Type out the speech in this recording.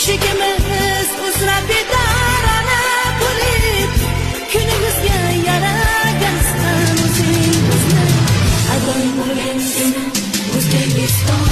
Eshigimiz uzrab betarona bo'lib, kunimizga yaragansan o'zing bizni. Adoy bo'lgan seni O'zbekiston